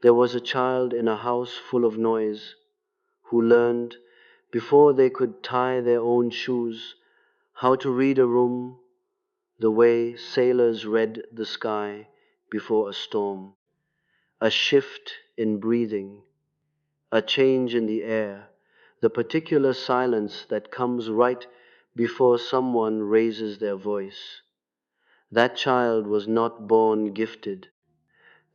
There was a child in a house full of noise who learned, before they could tie their own shoes, how to read a room the way sailors read the sky before a storm. A shift in breathing, a change in the air, the particular silence that comes right before someone raises their voice. That child was not born gifted.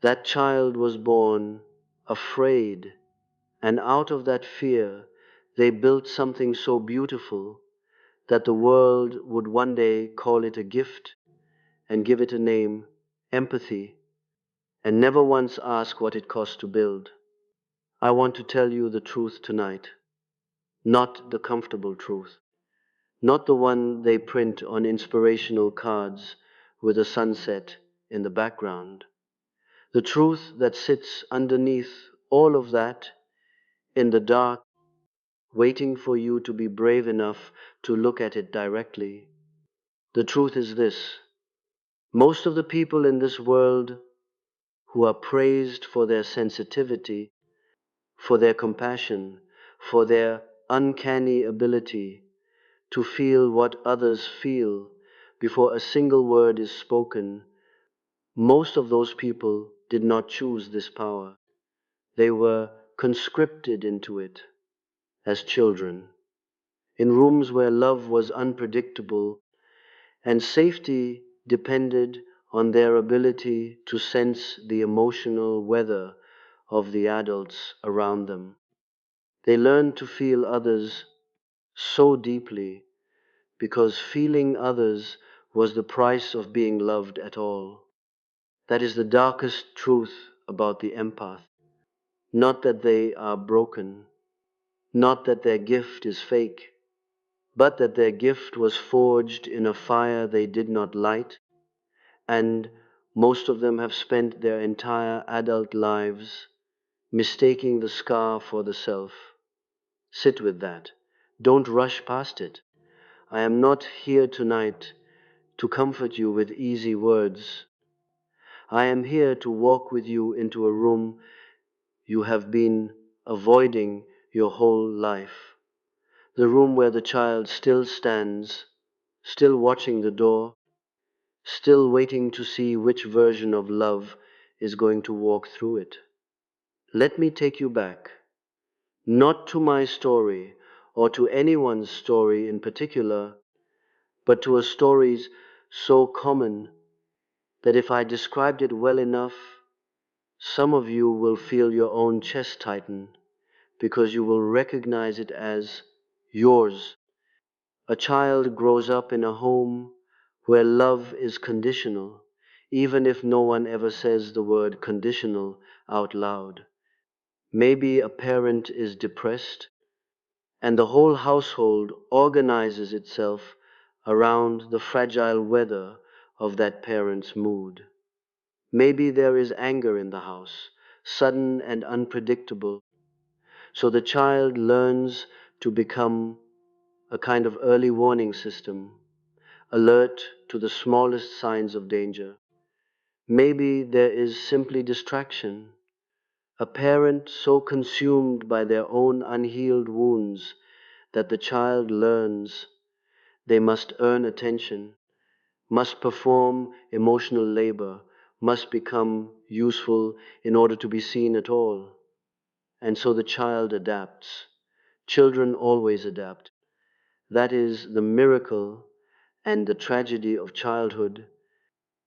That child was born afraid, and out of that fear they built something so beautiful that the world would one day call it a gift and give it a name, empathy, and never once ask what it cost to build. I want to tell you the truth tonight, not the comfortable truth, not the one they print on inspirational cards with a sunset in the background. The truth that sits underneath all of that in the dark, waiting for you to be brave enough to look at it directly. The truth is this: most of the people in this world who are praised for their sensitivity, for their compassion, for their uncanny ability to feel what others feel before a single word is spoken, most of those people did not choose this power. They were conscripted into it as children, in rooms where love was unpredictable and safety depended on their ability to sense the emotional weather of the adults around them. They learned to feel others so deeply because feeling others was the price of being loved at all. That is the darkest truth about the empath. Not that they are broken, not that their gift is fake, but that their gift was forged in a fire they did not light, and most of them have spent their entire adult lives mistaking the scar for the self. Sit with that. Don't rush past it. I am not here tonight to comfort you with easy words. I am here to walk with you into a room you have been avoiding your whole life. The room where the child still stands, still watching the door, still waiting to see which version of love is going to walk through it. Let me take you back, not to my story or to anyone's story in particular, but to a story so common that if I described it well enough, some of you will feel your own chest tighten because you will recognize it as yours. A child grows up in a home where love is conditional, even if no one ever says the word conditional out loud. Maybe a parent is depressed, and the whole household organizes itself around the fragile weather of that parent's mood. Maybe there is anger in the house, sudden and unpredictable, so the child learns to become a kind of early warning system, alert to the smallest signs of danger. Maybe there is simply distraction, a parent so consumed by their own unhealed wounds that the child learns they must earn attention, must perform emotional labor, must become useful in order to be seen at all. And so the child adapts. Children always adapt. That is the miracle and the tragedy of childhood,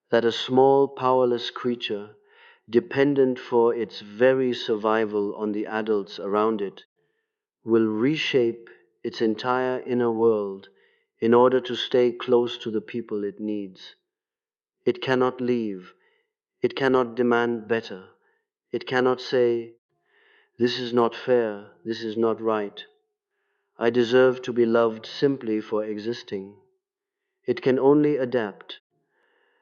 that a small, powerless creature, dependent for its very survival on the adults around it, will reshape its entire inner world in order to stay close to the people it needs. It cannot leave. It cannot demand better. It cannot say, "This is not fair. This is not right. I deserve to be loved simply for existing." It can only adapt.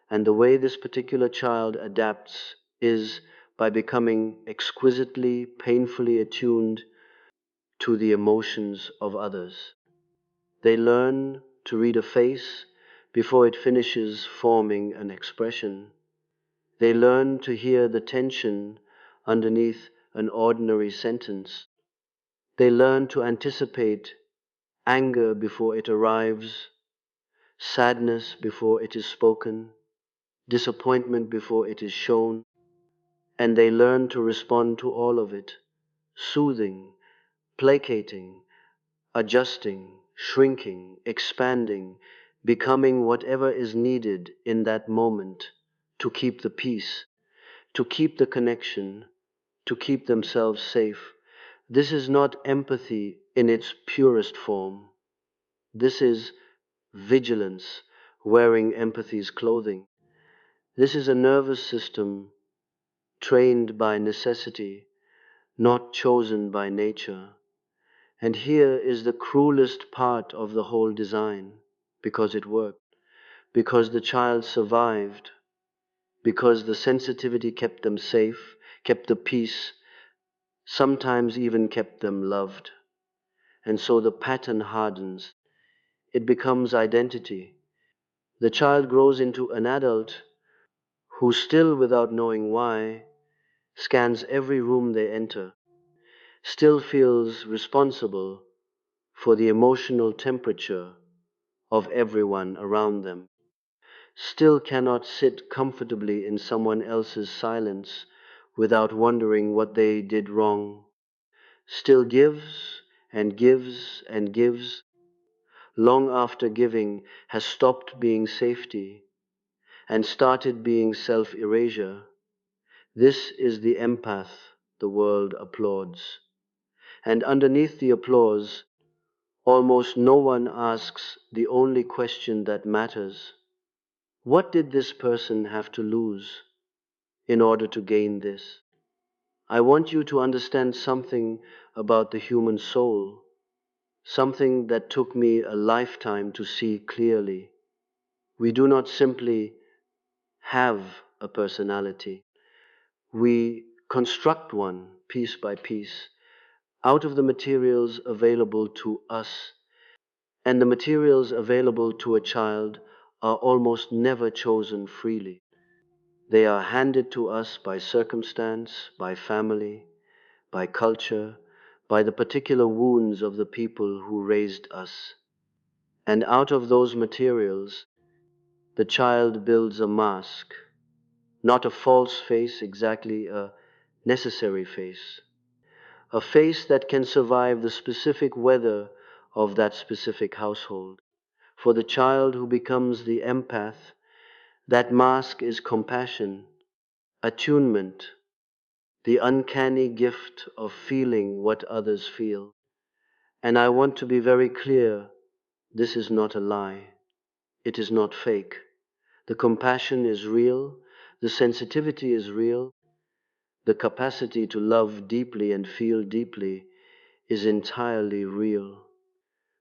And the way this particular child adapts is by becoming exquisitely, painfully attuned to the emotions of others. They learn to read a face before it finishes forming an expression. They learn to hear the tension underneath an ordinary sentence. They learn to anticipate anger before it arrives, sadness before it is spoken, disappointment before it is shown, and they learn to respond to all of it, soothing, placating, adjusting, shrinking, expanding, becoming whatever is needed in that moment to keep the peace, to keep the connection, to keep themselves safe. This is not empathy in its purest form. This is vigilance wearing empathy's clothing. This is a nervous system trained by necessity, not chosen by nature. And here is the cruelest part of the whole design, because it worked, because the child survived, because the sensitivity kept them safe, kept the peace, sometimes even kept them loved. And so the pattern hardens. It becomes identity. The child grows into an adult who, still without knowing why, scans every room they enter, still feels responsible for the emotional temperature of everyone around them, still cannot sit comfortably in someone else's silence without wondering what they did wrong, still gives and gives and gives long after giving has stopped being safety and started being self-erasure. This is the empath the world applauds. And underneath the applause, almost no one asks the only question that matters. What did this person have to lose in order to gain this? I want you to understand something about the human soul, something that took me a lifetime to see clearly. We do not simply have a personality. We construct one piece by piece out of the materials available to us, and the materials available to a child are almost never chosen freely. They are handed to us by circumstance, by family, by culture, by the particular wounds of the people who raised us. And out of those materials, the child builds a mask, not a false face, exactly a necessary face. A face that can survive the specific weather of that specific household. For the child who becomes the empath, that mask is compassion, attunement, the uncanny gift of feeling what others feel. And I want to be very clear, this is not a lie. It is not fake. The compassion is real, the sensitivity is real, the capacity to love deeply and feel deeply is entirely real.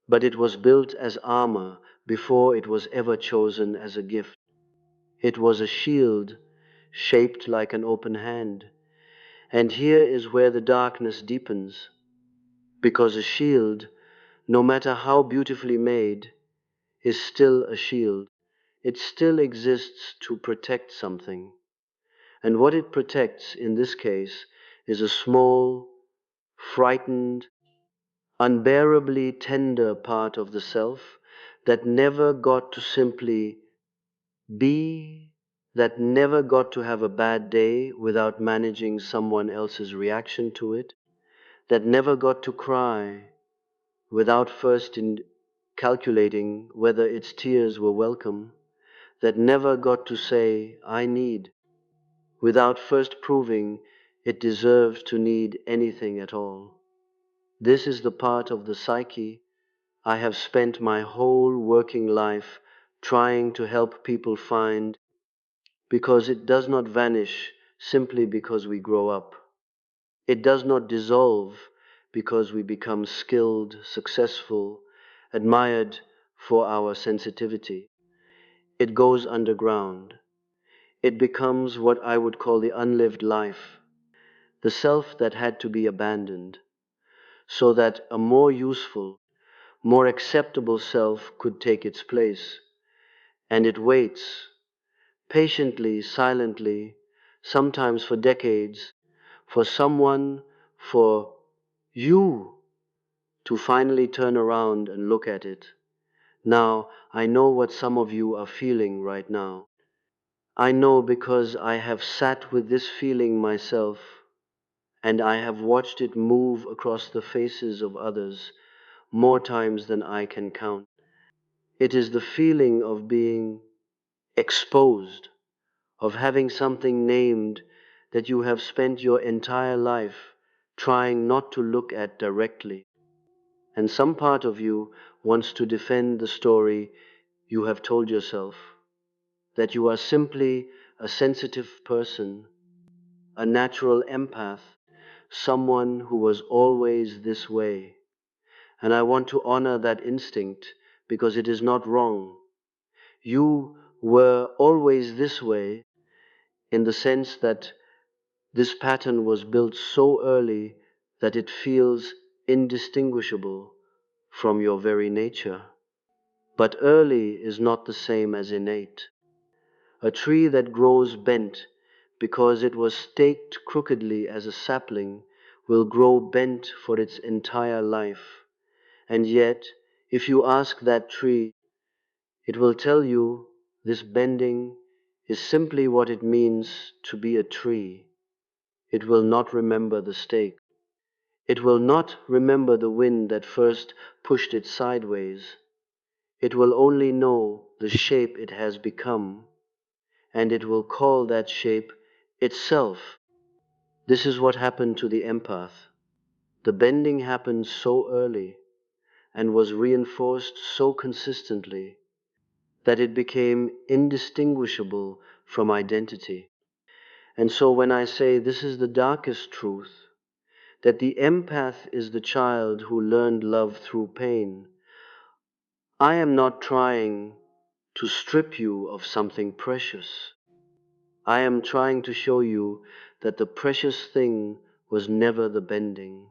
But it was built as armor before it was ever chosen as a gift. It was a shield shaped like an open hand. And here is where the darkness deepens, because a shield, no matter how beautifully made, is still a shield. It still exists to protect something. And what it protects in this case is a small, frightened, unbearably tender part of the self that never got to simply be, that never got to have a bad day without managing someone else's reaction to it, that never got to cry without first calculating whether its tears were welcome, that never got to say, I need, without first proving it deserves to need anything at all. This is the part of the psyche I have spent my whole working life trying to help people find, because it does not vanish simply because we grow up. It does not dissolve because we become skilled, successful, admired for our sensitivity. It goes underground. It becomes what I would call the unlived life, the self that had to be abandoned, so that a more useful, more acceptable self could take its place. And it waits, patiently, silently, sometimes for decades, for someone, for you to finally turn around and look at it. Now, I know what some of you are feeling right now. I know because I have sat with this feeling myself, and I have watched it move across the faces of others more times than I can count. It is the feeling of being exposed, of having something named that you have spent your entire life trying not to look at directly. And some part of you wants to defend the story you have told yourself, that you are simply a sensitive person, a natural empath, someone who was always this way. And I want to honor that instinct because it is not wrong. You were always this way in the sense that this pattern was built so early that it feels indistinguishable from your very nature. But early is not the same as innate. A tree that grows bent because it was staked crookedly as a sapling will grow bent for its entire life. And yet, if you ask that tree, it will tell you this bending is simply what it means to be a tree. It will not remember the stake. It will not remember the wind that first pushed it sideways. It will only know the shape it has become, and it will call that shape itself. This is what happened to the empath. The bending happened so early and was reinforced so consistently that it became indistinguishable from identity. And so when I say this is the darkest truth, that the empath is the child who learned love through pain, I am not trying to strip you of something precious. I am trying to show you that the precious thing was never the bending.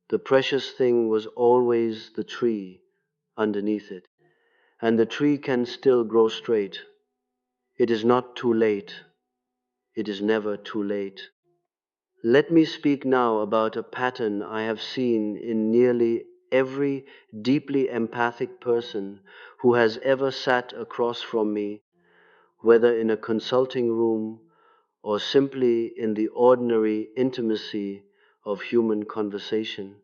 The precious thing was always the tree underneath it. And the tree can still grow straight. It is not too late. It is never too late. Let me speak now about a pattern I have seen in nearly every deeply empathic person who has ever sat across from me, whether in a consulting room or simply in the ordinary intimacy of human conversation.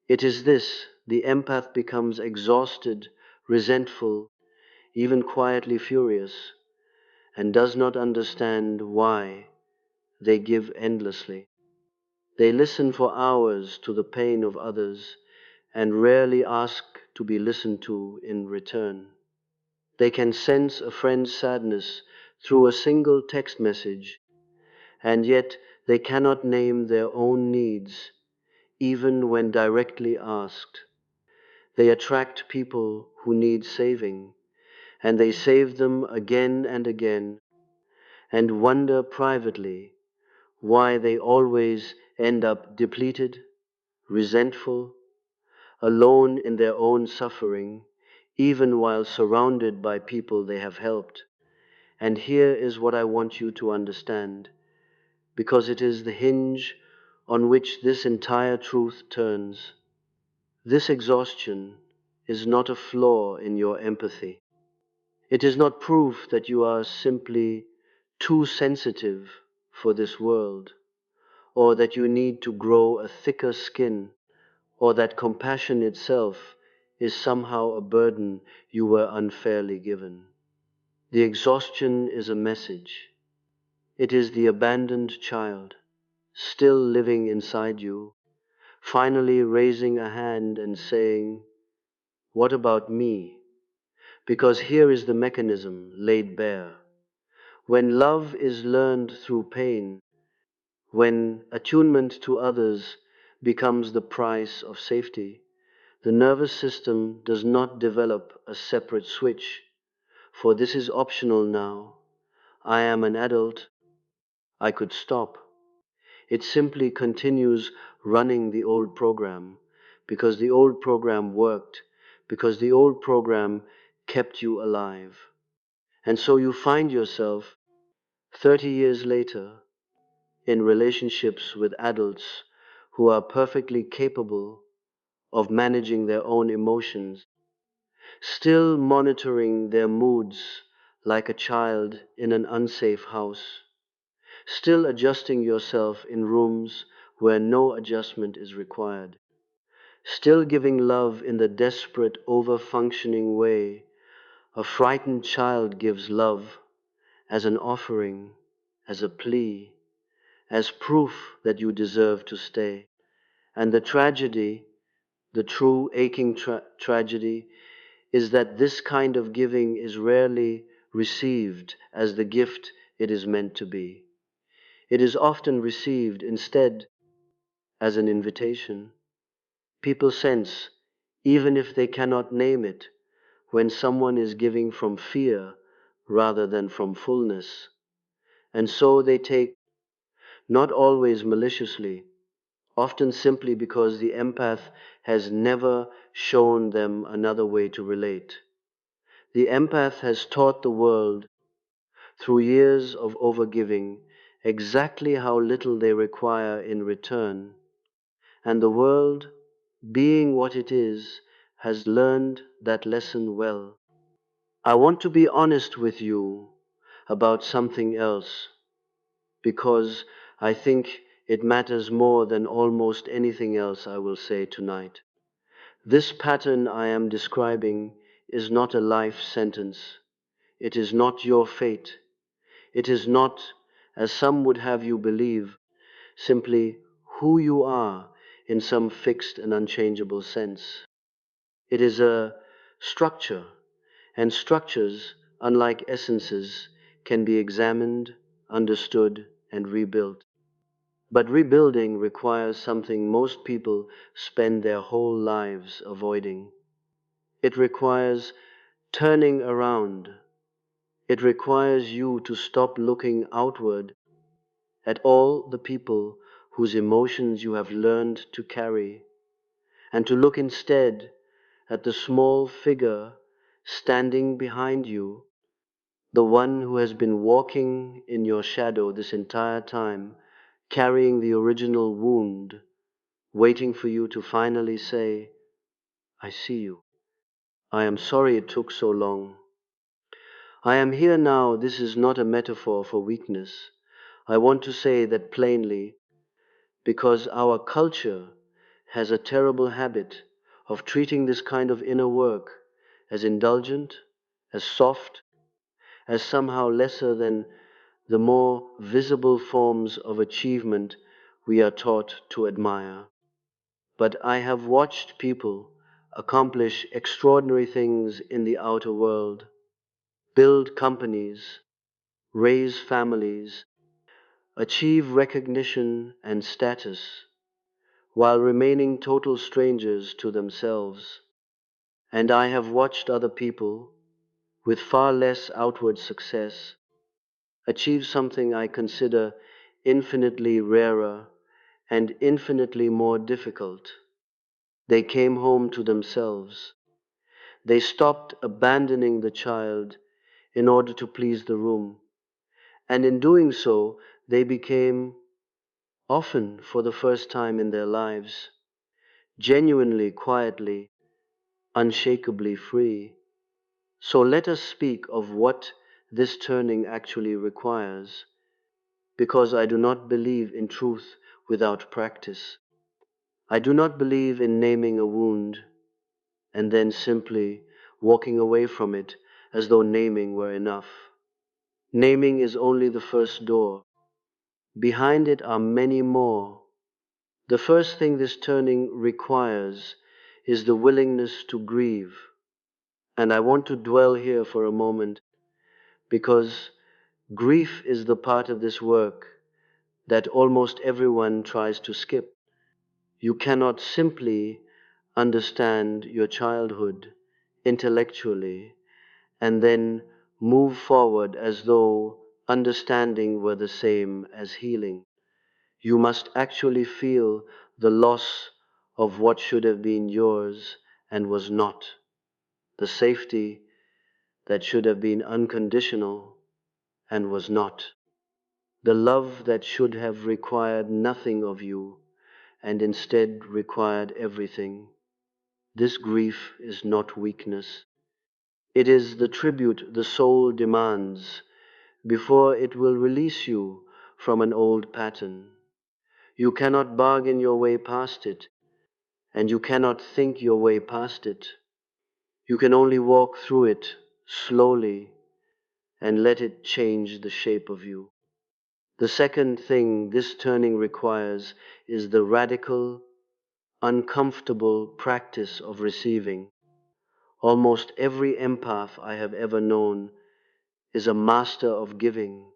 It is this: the empath becomes exhausted, resentful, even quietly furious, and does not understand why they give endlessly. They listen for hours to the pain of others and rarely ask to be listened to in return. They can sense a friend's sadness through a single text message, and yet they cannot name their own needs, even when directly asked. They attract people who need saving, and they save them again and again, and wonder privately why they always end up depleted, resentful, alone in their own suffering, even while surrounded by people they have helped. And here is what I want you to understand, because it is the hinge on which this entire truth turns. This exhaustion is not a flaw in your empathy. It is not proof that you are simply too sensitive for this world, or that you need to grow a thicker skin, or that compassion itself is somehow a burden you were unfairly given. The exhaustion is a message. It is the abandoned child, still living inside you, finally raising a hand and saying, "What about me?" Because here is the mechanism laid bare. When love is learned through pain, when attunement to others becomes the price of safety, the nervous system does not develop a separate switch, for this is optional now. I am an adult. I could stop. It simply continues running the old program, because the old program worked, because the old program kept you alive. And so you find yourself 30 years later in relationships with adults who are perfectly capable of managing their own emotions, still monitoring their moods like a child in an unsafe house, still adjusting yourself in rooms where no adjustment is required, still giving love in the desperate, over-functioning way a frightened child gives love, as an offering, as a plea, as proof that you deserve to stay. And the tragedy, the true aching tragedy, is that this kind of giving is rarely received as the gift it is meant to be. It is often received instead as an invitation. People sense, even if they cannot name it, when someone is giving from fear rather than from fullness. And so they take, not always maliciously, often simply because the empath has never shown them another way to relate. The empath has taught the world, through years of overgiving, exactly how little they require in return, and the world, being what it is, has learned that lesson well. I want to be honest with you about something else, because I think it matters more than almost anything else I will say tonight. This pattern I am describing is not a life sentence. It is not your fate. It is not, as some would have you believe, simply who you are in some fixed and unchangeable sense. It is a structure, and structures, unlike essences, can be examined, understood, and rebuilt. But rebuilding requires something most people spend their whole lives avoiding. It requires turning around. It requires you to stop looking outward at all the people whose emotions you have learned to carry, and to look instead at the small figure standing behind you, the one who has been walking in your shadow this entire time, carrying the original wound, waiting for you to finally say, I see you. I am sorry it took so long. I am here now. This is not a metaphor for weakness. I want to say that plainly because our culture has a terrible habit of treating this kind of inner work as indulgent, as soft, as somehow lesser than the more visible forms of achievement we are taught to admire. But I have watched people accomplish extraordinary things in the outer world, build companies, raise families, achieve recognition and status, while remaining total strangers to themselves. And I have watched other people, with far less outward success, achieve something I consider infinitely rarer and infinitely more difficult. They came home to themselves. They stopped abandoning the child in order to please the room, and in doing so, they became, often for the first time in their lives, genuinely, quietly, unshakably free. So let us speak of what this turning actually requires, because I do not believe in truth without practice. I do not believe in naming a wound and then simply walking away from it as though naming were enough. Naming is only the first door. Behind it are many more. The first thing this turning requires is the willingness to grieve. And I want to dwell here for a moment because grief is the part of this work that almost everyone tries to skip. You cannot simply understand your childhood intellectually and then move forward as though understanding were the same as healing. You must actually feel the loss of what should have been yours and was not, the safety that should have been unconditional and was not, the love that should have required nothing of you and instead required everything. This grief is not weakness. It is the tribute the soul demands before it will release you from an old pattern. You cannot bargain your way past it, and you cannot think your way past it. You can only walk through it slowly and let it change the shape of you. The second thing this turning requires is the radical, uncomfortable practice of receiving. Almost every empath I have ever known is a master of giving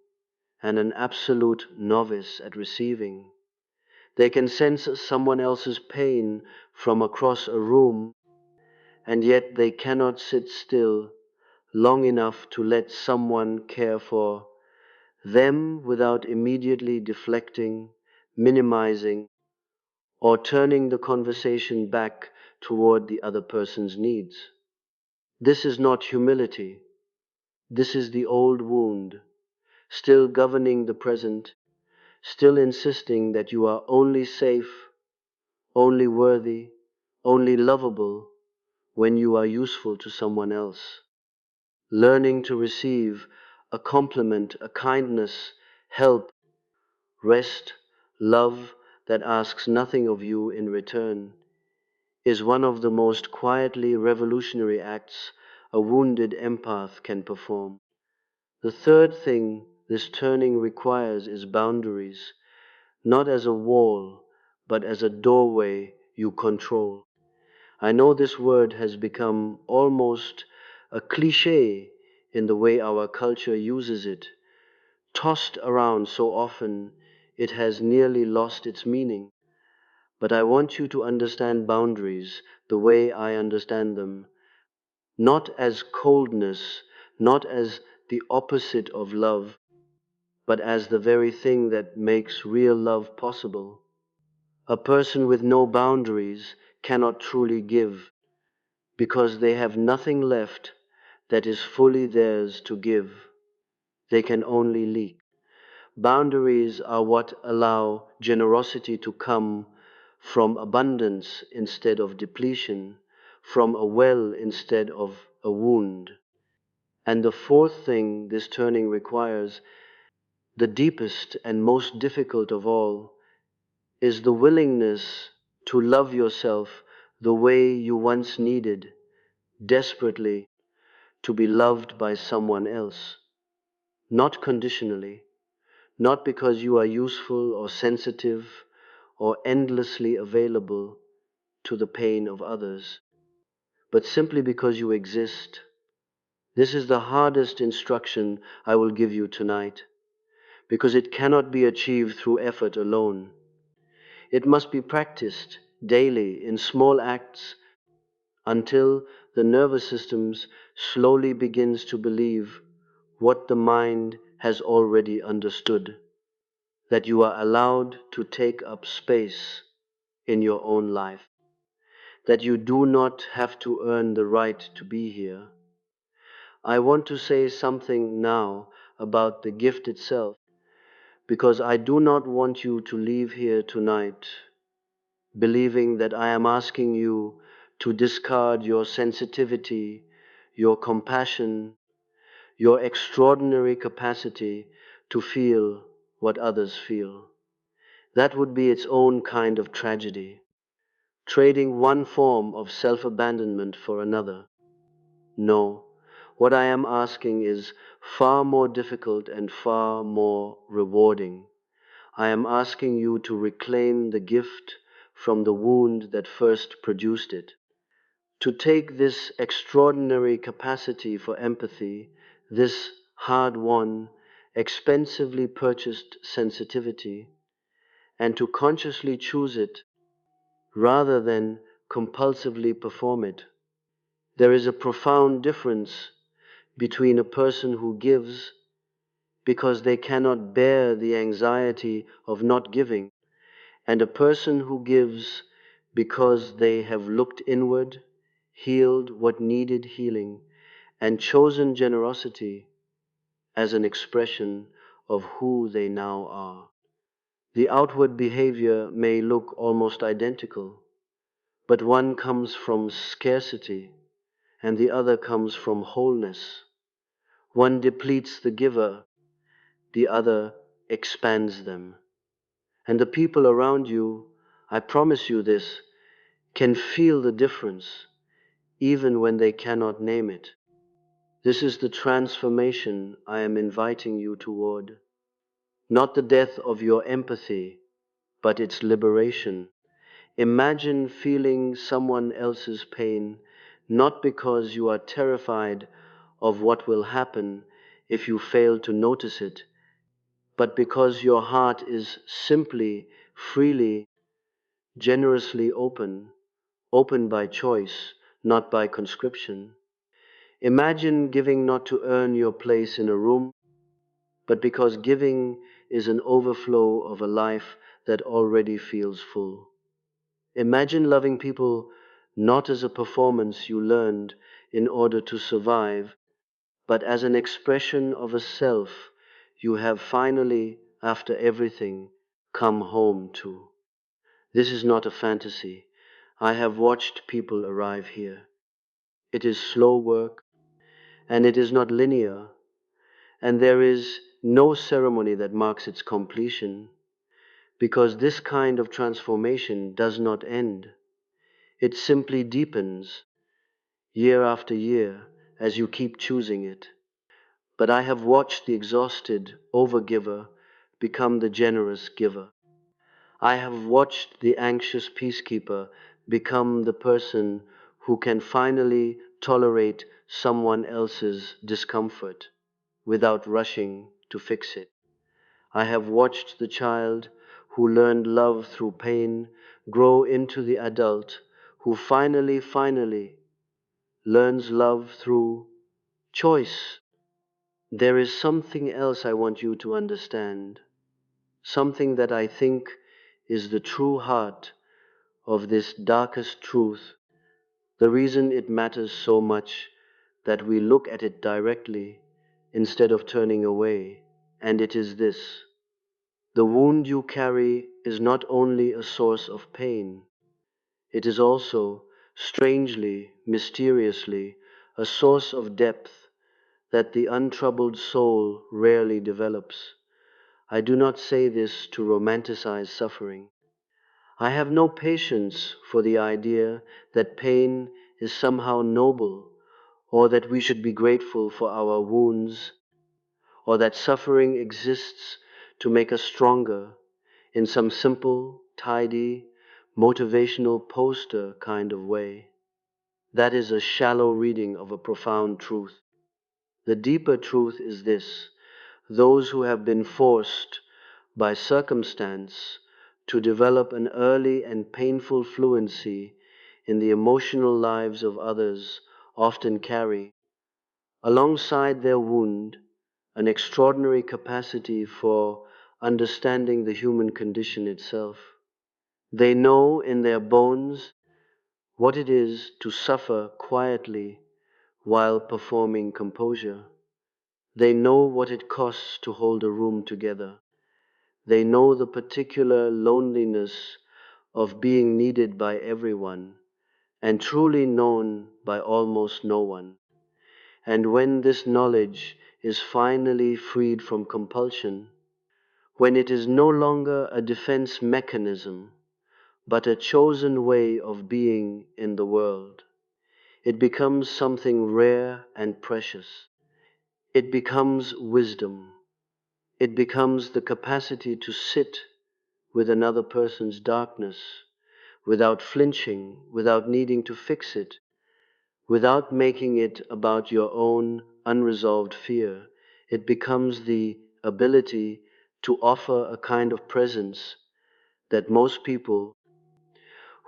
and an absolute novice at receiving. They can sense someone else's pain from across a room, and yet they cannot sit still long enough to let someone care for them without immediately deflecting, minimizing, or turning the conversation back toward the other person's needs. This is not humility. This is the old wound, still governing the present, still insisting that you are only safe, only worthy, only lovable when you are useful to someone else. Learning to receive a compliment, a kindness, help, rest, love that asks nothing of you in return is one of the most quietly revolutionary acts a wounded empath can perform. The third thing this turning requires is boundaries, not as a wall, but as a doorway you control. I know this word has become almost a cliche in the way our culture uses it, tossed around so often it has nearly lost its meaning. But I want you to understand boundaries the way I understand them, not as coldness, not as the opposite of love, but as the very thing that makes real love possible. A person with no boundaries cannot truly give because they have nothing left that is fully theirs to give. They can only leak. Boundaries are what allow generosity to come from abundance instead of depletion, from a well instead of a wound. And the fourth thing this turning requires, the deepest and most difficult of all, is the willingness to love yourself the way you once needed, desperately, to be loved by someone else. Not conditionally, not because you are useful or sensitive or endlessly available to the pain of others, but simply because you exist. This is the hardest instruction I will give you tonight, because it cannot be achieved through effort alone. It must be practiced daily in small acts until the nervous system slowly begins to believe what the mind has already understood, that you are allowed to take up space in your own life, that you do not have to earn the right to be here. I want to say something now about the gift itself, because I do not want you to leave here tonight believing that I am asking you to discard your sensitivity, your compassion, your extraordinary capacity to feel what others feel. That would be its own kind of tragedy, trading one form of self-abandonment for another. No, what I am asking is far more difficult and far more rewarding. I am asking you to reclaim the gift from the wound that first produced it. To take this extraordinary capacity for empathy, this hard-won, expensively purchased sensitivity, and to consciously choose it rather than compulsively perform it. There is a profound difference between a person who gives because they cannot bear the anxiety of not giving, and a person who gives because they have looked inward, healed what needed healing, and chosen generosity as an expression of who they now are. The outward behavior may look almost identical, but one comes from scarcity and the other comes from wholeness. One depletes the giver, the other expands them. And the people around you, I promise you this, can feel the difference even when they cannot name it. This is the transformation I am inviting you toward. Not the death of your empathy, but its liberation. Imagine feeling someone else's pain, not because you are terrified of what will happen if you fail to notice it, but because your heart is simply, freely, generously open, open by choice, not by conscription. Imagine giving not to earn your place in a room, but because giving is an overflow of a life that already feels full. Imagine loving people not as a performance you learned in order to survive, but as an expression of a self you have finally, after everything, come home to. This is not a fantasy. I have watched people arrive here. It is slow work, and it is not linear, and there is no ceremony that marks its completion, because this kind of transformation does not end. It simply deepens year after year as you keep choosing it. But I have watched the exhausted overgiver become the generous giver. I have watched the anxious peacekeeper become the person who can finally tolerate someone else's discomfort without rushing to fix it. I have watched the child who learned love through pain grow into the adult who finally learns love through choice. There is something else I want you to understand, something that I think is the true heart of this darkest truth, the reason it matters so much that we look at it directly instead of turning away, and it is this. The wound you carry is not only a source of pain, it is also, strangely, mysteriously, a source of depth that the untroubled soul rarely develops. I do not say this to romanticize suffering. I have no patience for the idea that pain is somehow noble, or that we should be grateful for our wounds, or that suffering exists to make us stronger in some simple, tidy, motivational poster kind of way. That is a shallow reading of a profound truth. The deeper truth is this: those who have been forced by circumstance to develop an early and painful fluency in the emotional lives of others often carry, alongside their wound, an extraordinary capacity for understanding the human condition itself. They know in their bones what it is to suffer quietly while performing composure. They know what it costs to hold a room together. They know the particular loneliness of being needed by everyone and truly known by almost no one. And when this knowledge is finally freed from compulsion, when it is no longer a defense mechanism, but a chosen way of being in the world, it becomes something rare and precious. It becomes wisdom. It becomes the capacity to sit with another person's darkness without flinching, without needing to fix it, without making it about your own unresolved fear. It becomes the ability to offer a kind of presence that most people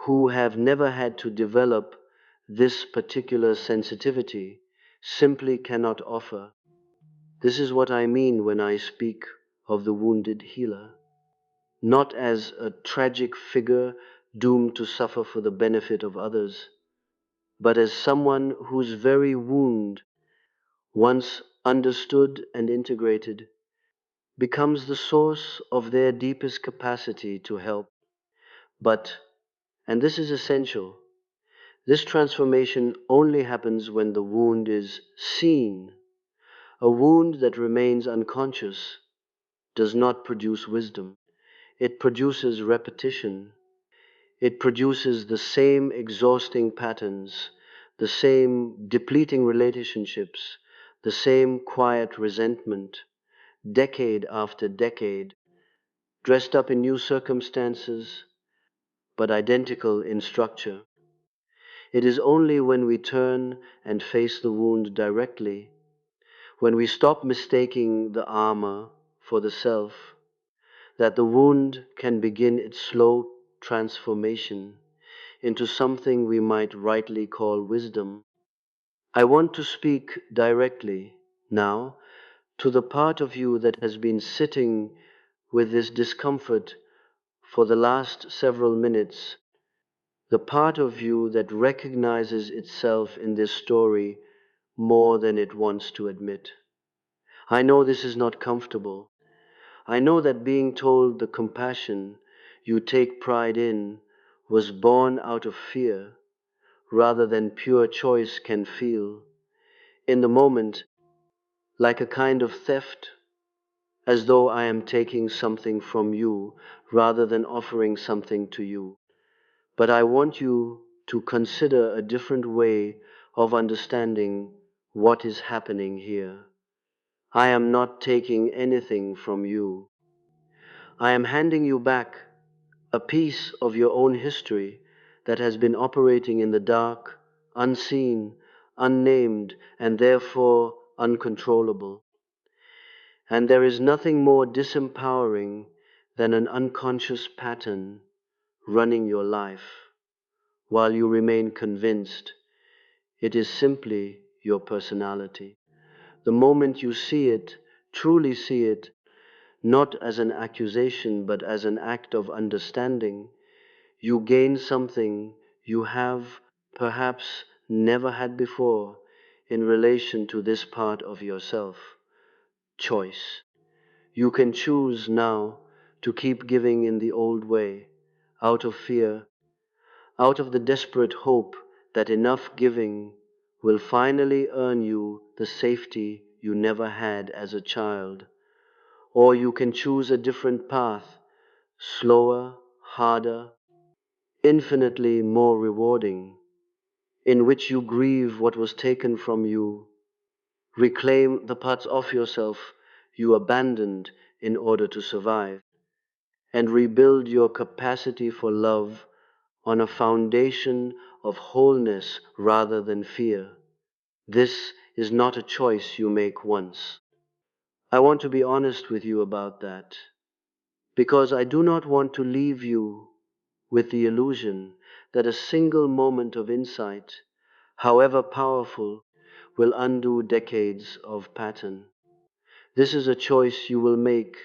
who have never had to develop this particular sensitivity simply cannot offer. This is what I mean when I speak of the wounded healer, not as a tragic figure doomed to suffer for the benefit of others, but as someone whose very wound, once understood and integrated, becomes the source of their deepest capacity to help. But, and this is essential, this transformation only happens when the wound is seen. A wound that remains unconscious does not produce wisdom. It produces repetition. It produces the same exhausting patterns, the same depleting relationships, the same quiet resentment, decade after decade, dressed up in new circumstances, but identical in structure. It is only when we turn and face the wound directly, when we stop mistaking the armor for the self, that the wound can begin its slow transformation into something we might rightly call wisdom. I want to speak directly now to the part of you that has been sitting with this discomfort for the last several minutes, the part of you that recognizes itself in this story more than it wants to admit. I know this is not comfortable. I know that being told the compassion you take pride in was born out of fear rather than pure choice can feel, in the moment, like a kind of theft, as though I am taking something from you rather than offering something to you. But I want you to consider a different way of understanding what is happening here. I am not taking anything from you. I am handing you back a piece of your own history that has been operating in the dark, unseen, unnamed, and therefore uncontrollable. And there is nothing more disempowering than an unconscious pattern running your life, while you remain convinced it is simply your personality. The moment you see it, truly see it, not as an accusation but as an act of understanding, you gain something you have perhaps never had before in relation to this part of yourself: choice. You can choose now to keep giving in the old way, out of fear, out of the desperate hope that enough giving will finally earn you the safety you never had as a child. Or you can choose a different path, slower, harder, infinitely more rewarding, in which you grieve what was taken from you, reclaim the parts of yourself you abandoned in order to survive, and rebuild your capacity for love on a foundation of wholeness rather than fear. This is not a choice you make once. I want to be honest with you about that, because I do not want to leave you with the illusion that a single moment of insight, however powerful, will undo decades of pattern. This is a choice you will make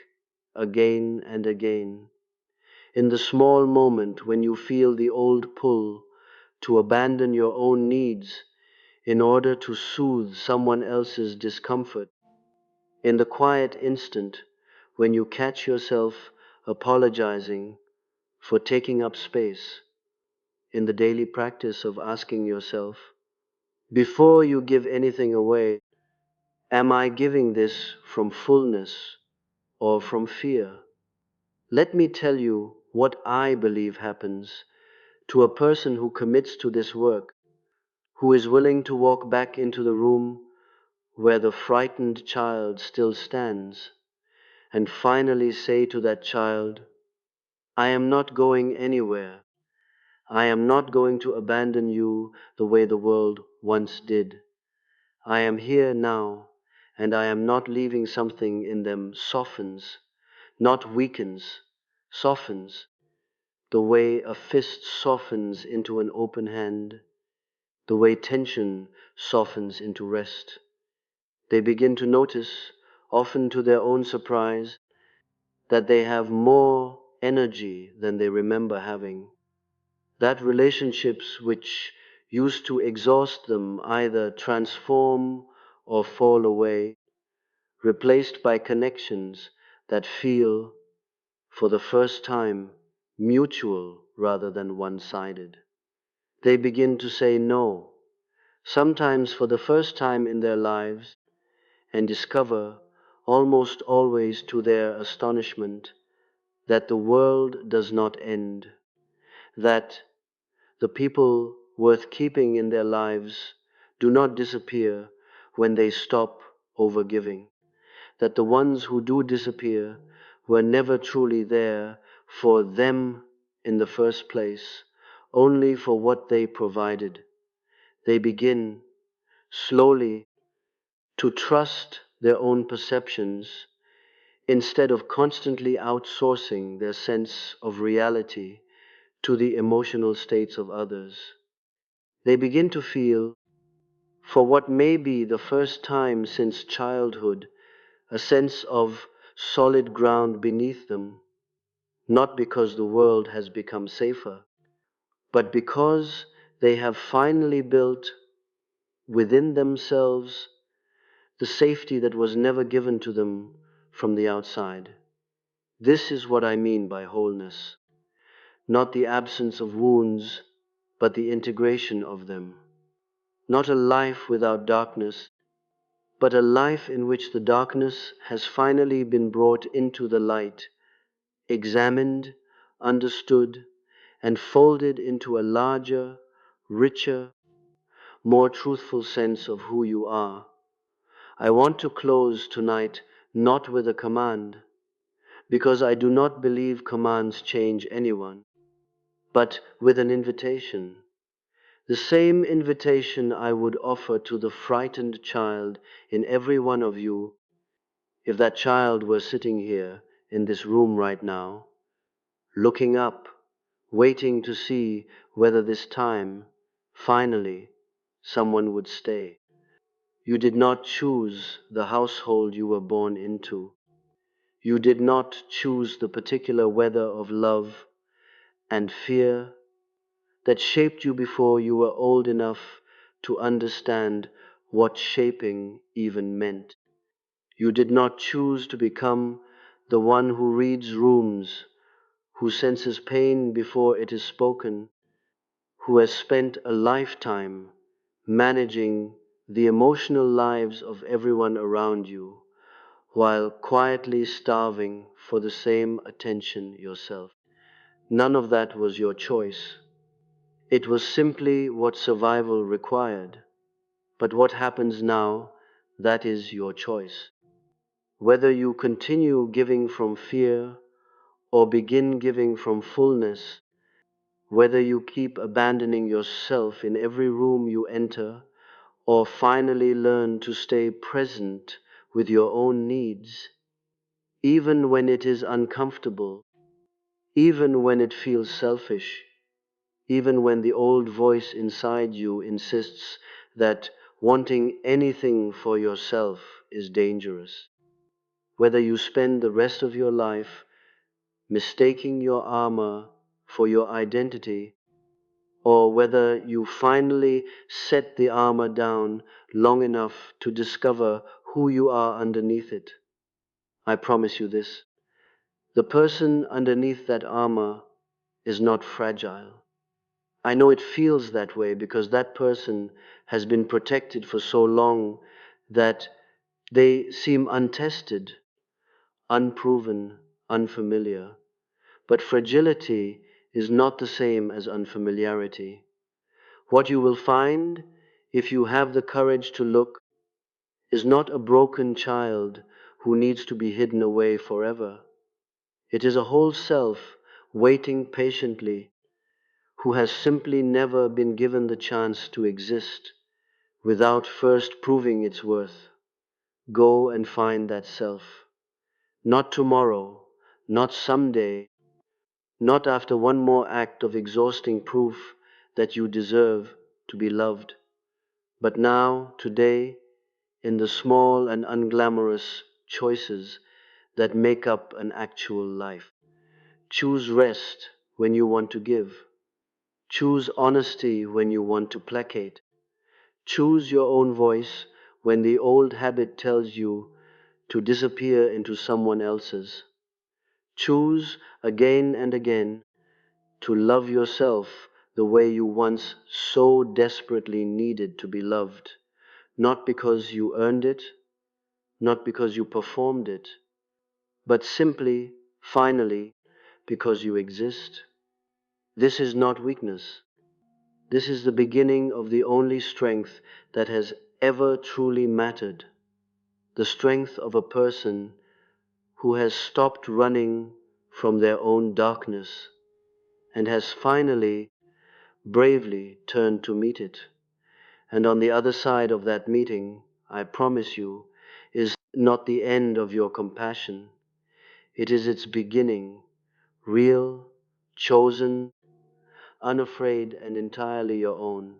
again and again. In the small moment when you feel the old pull to abandon your own needs in order to soothe someone else's discomfort, in the quiet instant when you catch yourself apologizing for taking up space, in the daily practice of asking yourself, before you give anything away, am I giving this from fullness or from fear? Let me tell you what I believe happens to a person who commits to this work, who is willing to walk back into the room where the frightened child still stands, and finally say to that child, I am not going anywhere. I am not going to abandon you the way the world once did. I am here now, and I am not leaving something in them softens, not weakens, softens, the way a fist softens into an open hand, the way tension softens into rest. They begin to notice, often to their own surprise, that they have more energy than they remember having. That relationships which used to exhaust them either transform or fall away, replaced by connections that feel, for the first time, mutual rather than one-sided. They begin to say no, sometimes for the first time in their lives, and discover, almost always to their astonishment, that the world does not end, that the people worth keeping in their lives do not disappear when they stop overgiving, that the ones who do disappear were never truly there for them in the first place, only for what they provided. They begin, slowly, to trust their own perceptions instead of constantly outsourcing their sense of reality to the emotional states of others. They begin to feel, for what may be the first time since childhood, a sense of solid ground beneath them, not because the world has become safer, but because they have finally built within themselves the safety that was never given to them from the outside. This is what I mean by wholeness, not the absence of wounds, but the integration of them. Not a life without darkness, but a life in which the darkness has finally been brought into the light, examined, understood, and folded into a larger, richer, more truthful sense of who you are. I want to close tonight not with a command, because I do not believe commands change anyone, but with an invitation. The same invitation I would offer to the frightened child in every one of you, if that child were sitting here in this room right now, looking up, waiting to see whether this time, finally, someone would stay. You did not choose the household you were born into. You did not choose the particular weather of love and fear that shaped you before you were old enough to understand what shaping even meant. You did not choose to become the one who reads rooms, who senses pain before it is spoken, who has spent a lifetime managing the emotional lives of everyone around you, while quietly starving for the same attention yourself. None of that was your choice. It was simply what survival required. But what happens now, that is your choice. Whether you continue giving from fear or begin giving from fullness, whether you keep abandoning yourself in every room you enter, or finally learn to stay present with your own needs, even when it is uncomfortable, even when it feels selfish, even when the old voice inside you insists that wanting anything for yourself is dangerous. Whether you spend the rest of your life mistaking your armor for your identity, or whether you finally set the armor down long enough to discover who you are underneath it, I promise you this: the person underneath that armor is not fragile. I know it feels that way because that person has been protected for so long that they seem untested, unproven, unfamiliar. But fragility is not the same as unfamiliarity. What you will find, if you have the courage to look, is not a broken child who needs to be hidden away forever. It is a whole self waiting patiently, who has simply never been given the chance to exist without first proving its worth. Go and find that self. Not tomorrow, not someday, not after one more act of exhausting proof that you deserve to be loved, but now, today, in the small and unglamorous choices that make up an actual life. Choose rest when you want to give. Choose honesty when you want to placate. Choose your own voice when the old habit tells you to disappear into someone else's. Choose again and again to love yourself the way you once so desperately needed to be loved, not because you earned it, not because you performed it, but simply, finally, because you exist. This is not weakness. This is the beginning of the only strength that has ever truly mattered, the strength of a person who has stopped running from their own darkness and has finally, bravely turned to meet it. And on the other side of that meeting, I promise you, is not the end of your compassion. It is its beginning, real, chosen, unafraid, and entirely your own.